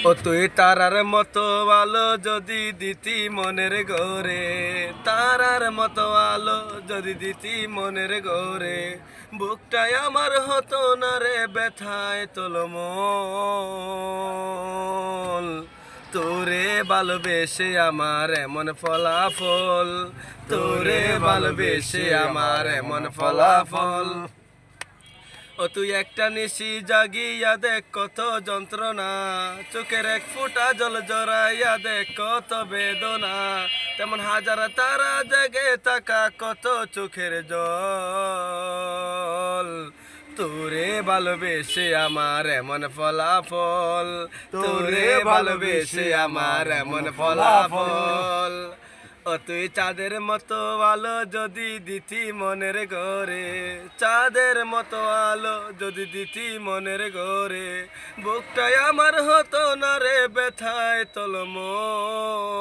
ও তুই তারার মতো আলো যদি দিতি মনের ঘরে, তারার মতো আলো যদি দিতি মনের ঘরে, বুকটাই আমার হতো না রে ব্যথায় তোলমল। তোরে ভালোবেসে আমার এমন ফলাফল, তোরে ভালোবেসে আমার এমন ফলাফল। ও তুই একটা নিশি জাগিয়া দেখ কত যন্ত্রণা, চোখের এক ফোঁটা জল জড়াইয়া দেখ কত বেদনা, তেমন হাজার তারা জেগে থাকা কত চোখের জল। তোরে ভালোবেসে আমার এমন ফলাফল, তোরে ভালোবেসে আমার এমন ফলাফল। ও তুই চাঁদের মতো আলো যদি দিতি মনের ঘরে, চাঁদের মতো আলো যদি দিতি মনের ঘরে, বুকটাই আমার হতো না রে ব্যথায় তোলমল।